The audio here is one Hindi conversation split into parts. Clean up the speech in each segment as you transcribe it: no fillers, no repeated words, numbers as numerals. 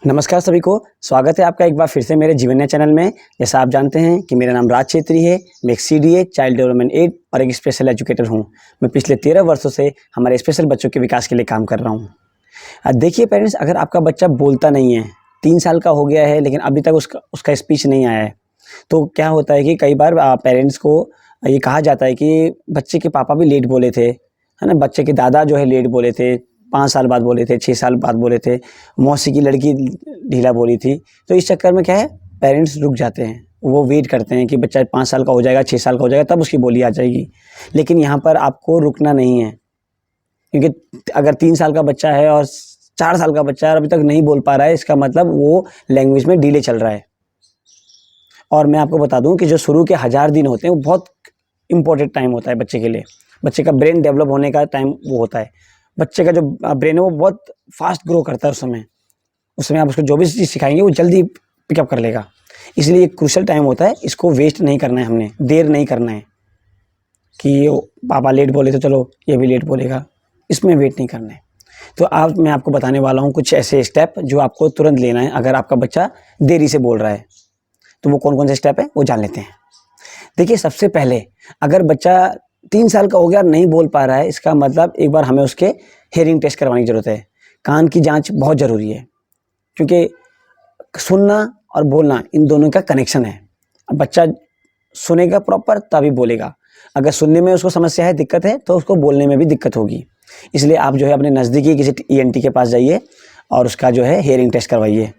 नमस्कार सभी को, स्वागत है आपका एक बार फिर से मेरे जीवन्या चैनल में। जैसा आप जानते हैं कि मेरा नाम राज छेत्री है। मैं एक सीडीए चाइल्ड डेवलपमेंट एड और एक स्पेशल एजुकेटर हूं। मैं पिछले 13 वर्षों से हमारे स्पेशल बच्चों के विकास के लिए काम कर रहा हूं। देखिए पेरेंट्स, अगर आपका बच्चा बोलता नहीं है, 3 साल का हो गया है लेकिन अभी तक उसका स्पीच नहीं आया है, तो क्या होता है कि कई बार पेरेंट्स को ये कहा जाता है कि बच्चे के पापा भी लेट बोले थे, है ना, बच्चे के दादा जो है लेट बोले थे, 5 साल बाद बोले थे, 6 साल बाद बोले थे, मौसी की लड़की ढीला बोली थी। तो इस चक्कर में क्या है, पेरेंट्स रुक जाते हैं, वो वेट करते हैं कि बच्चा 5 साल का हो जाएगा, 6 साल का हो जाएगा, तब उसकी बोली आ जाएगी। लेकिन यहाँ पर आपको रुकना नहीं है, क्योंकि अगर 3 साल का बच्चा है और 4 साल का बच्चा है और अभी तक नहीं बोल पा रहा है, इसका मतलब वो लैंग्वेज में डिले चल रहा है। और मैं आपको बता दूं कि जो शुरू के 1000 दिन होते हैं वो बहुत इंपॉर्टेंट टाइम होता है बच्चे के लिए। बच्चे का ब्रेन डेवलप होने का टाइम वो होता है। बच्चे का जो ब्रेन है वो बहुत फास्ट ग्रो करता है उस समय आप उसको जो भी चीज़ सिखाएंगे वो जल्दी पिकअप कर लेगा। इसलिए एक क्रूशल टाइम होता है, इसको वेस्ट नहीं करना है, हमने देर नहीं करना है कि पापा लेट बोले तो चलो ये भी लेट बोलेगा, इसमें वेट नहीं करना है। तो आज मैं आपको बताने वाला हूँ कुछ ऐसे स्टेप जो आपको तुरंत लेना है अगर आपका बच्चा देरी से बोल रहा है। तो वो कौन कौन से स्टेप है वो जान लेते हैं। देखिए, सबसे पहले अगर बच्चा 3 साल का हो गया और नहीं बोल पा रहा है, इसका मतलब एक बार हमें उसके हेयरिंग टेस्ट करवाने की ज़रूरत है। कान की जांच बहुत ज़रूरी है, क्योंकि सुनना और बोलना इन दोनों का कनेक्शन है। अब बच्चा सुनेगा प्रॉपर तभी बोलेगा। अगर सुनने में उसको समस्या है, दिक्कत है, तो उसको बोलने में भी दिक्कत होगी। इसलिए आप जो है अपने नज़दीकी किसी ईएनटी के पास जाइए और उसका जो है हेयरिंग टेस्ट करवाइए।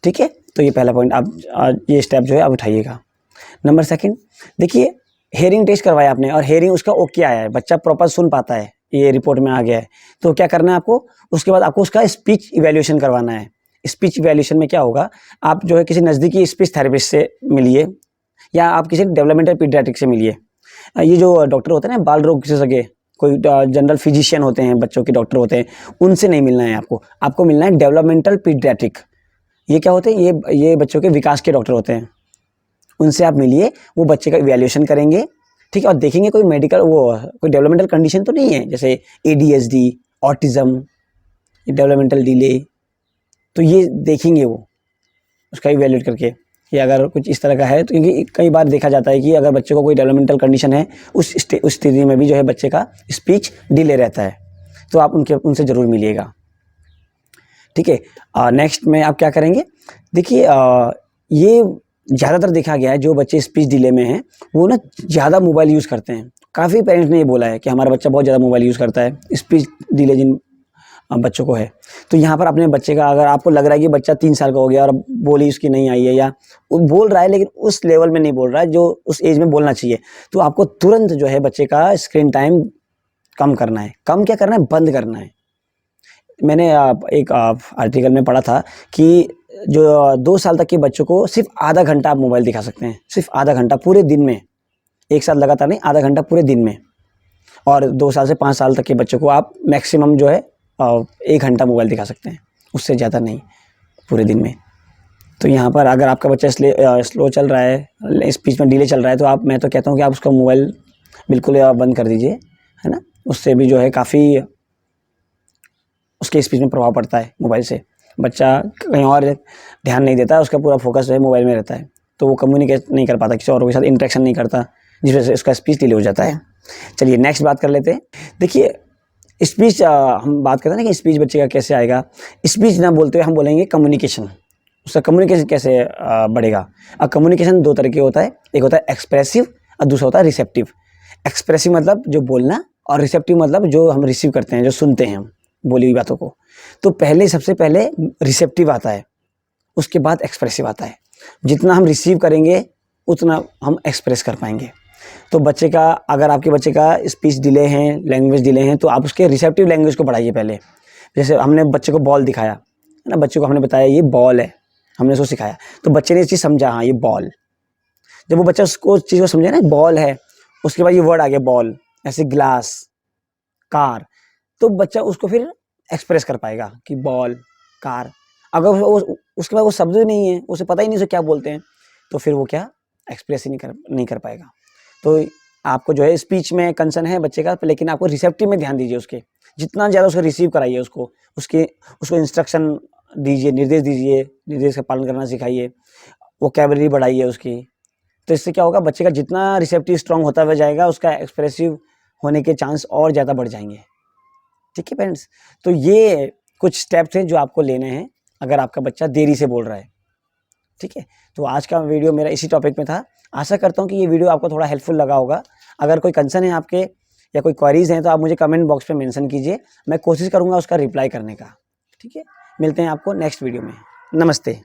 ठीक है, तो ये पहला पॉइंट आप ये स्टेप जो है आप उठाइएगा। नंबर सेकंड, देखिए हेयरिंग टेस्ट करवाया आपने और हेयरिंग उसका ओके आया है, बच्चा प्रॉपर सुन पाता है, ये रिपोर्ट में आ गया है, तो क्या करना है आपको, उसके बाद आपको उसका स्पीच इवैल्यूएशन करवाना है। स्पीच इवैल्यूएशन में क्या होगा, आप जो है किसी नज़दीकी स्पीच थेरेपिस्ट से मिलिए या आप किसी डेवलपमेंटल पीडियाट्रिक से मिलिए। ये जो डॉक्टर होते हैं ना, बाल रोग विशेषज्ञ, कोई जनरल फिजिशियन होते हैं, बच्चों के डॉक्टर होते हैं, उनसे नहीं मिलना है आपको मिलना है डेवलपमेंटल पीडियाट्रिक। ये क्या होते हैं, ये बच्चों के विकास के डॉक्टर होते हैं। उनसे आप मिलिए, वो बच्चे का इवैल्यूएशन करेंगे, ठीक है, और देखेंगे कोई कोई डेवलपमेंटल कंडीशन तो नहीं है, जैसे एडीएचडी, ऑटिज्म, डेवलपमेंटल डिले। तो ये देखेंगे वो उसका इवैल्यूएट करके कि अगर कुछ इस तरह का है, तो क्योंकि कई बार देखा जाता है कि अगर बच्चे को कोई डेवलपमेंटल कंडीशन है, उस स्थिति में भी जो है बच्चे का स्पीच डिले रहता है। तो आप उनसे ज़रूर मिलिएगा। ठीक है, नेक्स्ट में आप क्या करेंगे, देखिए ये ज़्यादातर देखा गया है जो बच्चे स्पीच डिले में हैं वो ना ज़्यादा मोबाइल यूज़ करते हैं। काफ़ी पेरेंट्स ने ये बोला है कि हमारा बच्चा बहुत ज़्यादा मोबाइल यूज़ करता है, स्पीच डिले जिन बच्चों को है। तो यहाँ पर अपने बच्चे का, अगर आपको लग रहा है कि बच्चा 3 साल का हो गया और बोली उसकी नहीं आई है, या वो बोल रहा है लेकिन उस लेवल में नहीं बोल रहा है जो उस एज में बोलना चाहिए, तो आपको तुरंत जो है बच्चे का स्क्रीन टाइम कम करना है। कम क्या करना है, बंद करना है। मैंने एक आर्टिकल में पढ़ा था कि जो 2 साल तक के बच्चों को सिर्फ आधा घंटा आप मोबाइल दिखा सकते हैं, सिर्फ आधा घंटा पूरे दिन में, एक साथ लगातार नहीं, आधा घंटा पूरे दिन में। और 2 साल से 5 साल तक के बच्चों को आप मैक्सिमम जो है 1 घंटा मोबाइल दिखा सकते हैं, उससे ज़्यादा नहीं पूरे दिन में। तो यहाँ पर अगर आपका बच्चा स्लो चल रहा है, स्पीच में डिले चल रहा है, तो मैं तो कहता हूँ कि आप उसका मोबाइल बिल्कुल बंद कर दीजिए, है ना। उससे भी जो है काफ़ी उसके स्पीच में प्रभाव पड़ता है मोबाइल से। बच्चा कहीं और ध्यान नहीं देता, उसका पूरा फोकस जो है मोबाइल में रहता है, तो वो कम्युनिकेट नहीं कर पाता, किसी और के साथ इंटरेक्शन नहीं करता, जिस वजह से उसका स्पीच डिले हो जाता है। चलिए नेक्स्ट बात कर लेते हैं। देखिए स्पीच, हम बात करते हैं ना कि स्पीच बच्चे का कैसे आएगा। स्पीच ना बोलते हुए हम बोलेंगे कम्युनिकेशन। उसका कम्युनिकेशन कैसे बढ़ेगा। अब कम्युनिकेशन 2 तरह के होता है, एक होता है एक्सप्रेसिव और दूसरा होता है रिसेप्टिव। एक्सप्रेसिव मतलब जो बोलना, और रिसेप्टिव मतलब जो हम रिसीव करते हैं, जो सुनते हैं हम बोली हुई बातों को। तो सबसे पहले रिसेप्टिव आता है, उसके बाद एक्सप्रेसिव आता है। जितना हम रिसीव करेंगे उतना हम एक्सप्रेस कर पाएंगे। तो बच्चे का, अगर आपके बच्चे का स्पीच डिले है, लैंग्वेज डिले है, तो आप उसके रिसेप्टिव लैंग्वेज को बढ़ाइए पहले। जैसे हमने बच्चे को बॉल दिखाया, है ना, बच्चे को हमने बताया ये बॉल है, हमने उसको सिखाया, तो बच्चे ने ये चीज़ समझा, हाँ ये बॉल। जब वो बच्चा उसको चीज़ को समझे ना बॉल है, उसके बाद ये वर्ड आ गया बॉल, ऐसे ग्लास, कार, तो बच्चा उसको फिर एक्सप्रेस कर पाएगा कि बॉल, कार। अगर उसके बाद वो शब्द ही नहीं है, उसे पता ही नहीं उसे क्या बोलते हैं, तो फिर वो क्या एक्सप्रेस ही नहीं कर पाएगा। तो आपको जो है स्पीच में कंसर्न है बच्चे का, लेकिन आपको रिसेप्टिव में ध्यान दीजिए। उसके जितना ज़्यादा उसको रिसीव कराइए, उसको इंस्ट्रक्शन दीजिए, निर्देश का पालन करना सिखाइए, वोकैबुलरी बढ़ाइए उसकी। तो इससे क्या होगा, बच्चे का जितना रिसेप्टिव स्ट्रांग होता हुआ जाएगा, उसका एक्सप्रेसिव होने के चांस और ज़्यादा बढ़ जाएंगे। ठीक है पेरेंट्स, तो ये कुछ स्टेप्स हैं जो आपको लेने हैं अगर आपका बच्चा देरी से बोल रहा है। ठीक है, तो आज का वीडियो मेरा इसी टॉपिक में था। आशा करता हूँ कि ये वीडियो आपको थोड़ा हेल्पफुल लगा होगा। अगर कोई कंसर्न है आपके या कोई क्वेरीज हैं तो आप मुझे कमेंट बॉक्स में मेंशन कीजिए, मैं कोशिश करूँगा उसका रिप्लाई करने का। ठीक है, मिलते हैं आपको नेक्स्ट वीडियो में। नमस्ते।